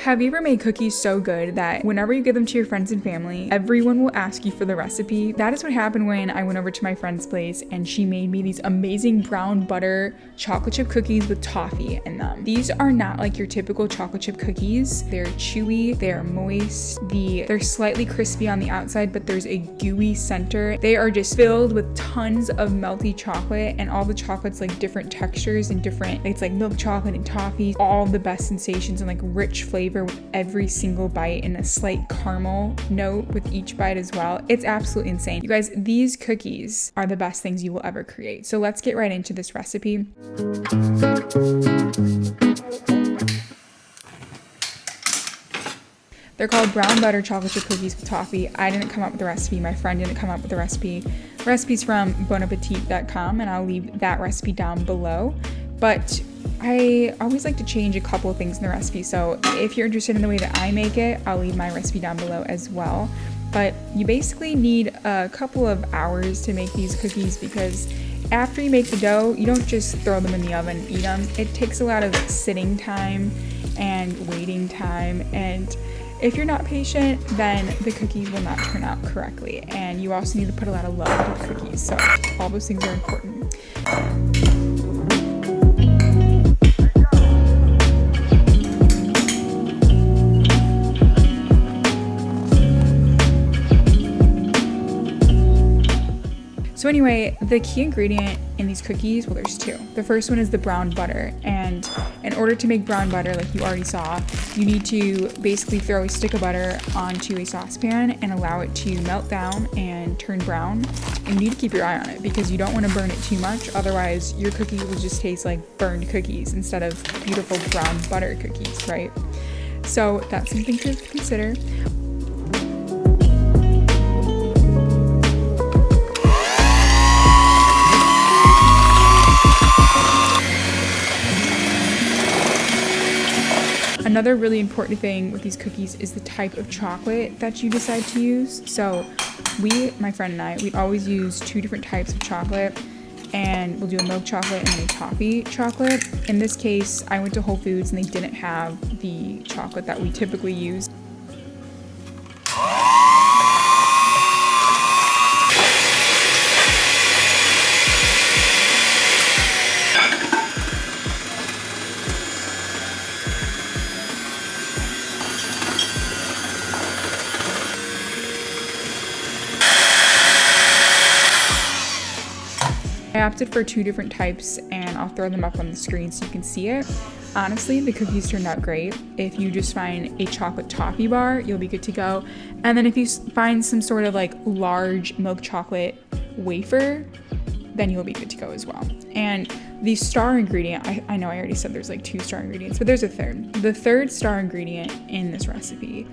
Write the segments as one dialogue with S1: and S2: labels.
S1: Have you ever made cookies so good that whenever you give them to your friends and family, everyone will ask you for the recipe? That is what happened when I went over to my friend's place and she made me these amazing brown butter chocolate chip cookies with toffee in them. These are not like your typical chocolate chip cookies. They're chewy, they're moist, they're slightly crispy on the outside, but there's a gooey center. They are just filled with tons of melty chocolate, and all the chocolate's like different textures and different, it's like milk chocolate and toffee, all the best sensations and like rich flavor with every single bite, and a slight caramel note with each bite as well. It's absolutely insane. You guys, these cookies are the best things you will ever create. So let's get right into this recipe. They're called brown butter chocolate chip cookies with toffee. I didn't come up with the recipe. My friend didn't come up with the recipe. The recipe's from Appetit.com, and I'll leave that recipe down below. But I always like to change a couple of things in the recipe. So if you're interested in the way that I make it, I'll leave my recipe down below as well. But you basically need a couple of hours to make these cookies, because after you make the dough, you don't just throw them in the oven and eat them. It takes a lot of sitting time and waiting time, and if you're not patient, then the cookies will not turn out correctly. And you also need to put a lot of love into the cookies. So all those things are important. So anyway, the key ingredient in these cookies, well, there's two. The first one is the brown butter. And in order to make brown butter, like you already saw, you need to basically throw a stick of butter onto a saucepan and allow it to melt down and turn brown. And you need to keep your eye on it, because you don't want to burn it too much. Otherwise, your cookies will just taste like burned cookies instead of beautiful brown butter cookies, right? So that's something to consider. Another really important thing with these cookies is the type of chocolate that you decide to use. So my friend and I, we always use two different types of chocolate, and we'll do a milk chocolate and then a toffee chocolate. In this case, I went to Whole Foods and they didn't have the chocolate that we typically use. I opted for two different types, and I'll throw them up on the screen so you can see it. Honestly, the cookies turned out great. If you just find a chocolate toffee bar, you'll be good to go. And then if you find some sort of like large milk chocolate wafer, then you'll be good to go as well. And the star ingredient, I know I already said there's like two star ingredients, but there's a third. The third star ingredient in this recipe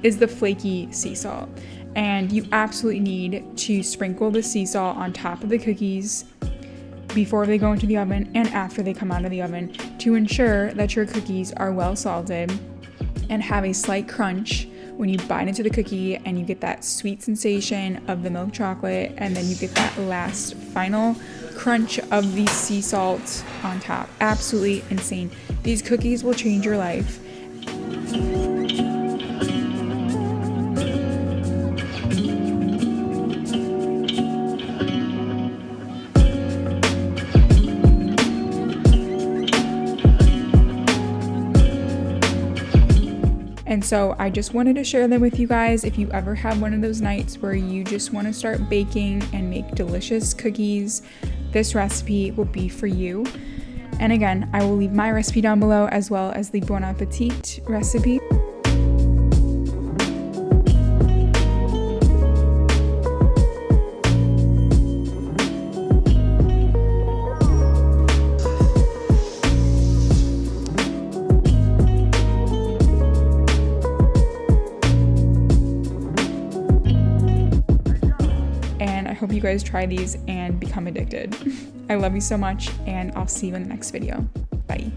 S1: is the flaky sea salt. And you absolutely need to sprinkle the sea salt on top of the cookies before they go into the oven and after they come out of the oven, to ensure that your cookies are well salted and have a slight crunch when you bite into the cookie, and you get that sweet sensation of the milk chocolate, and then you get that last final crunch of the sea salt on top. Absolutely insane. These cookies will change your life. And so I just wanted to share them with you guys. If you ever have one of those nights where you just want to start baking and make delicious cookies, this recipe will be for you. And again, I will leave my recipe down below, as well as the Bon Appetit recipe. Hope you guys try these and become addicted. I love you so much, and I'll see you in the next video. Bye.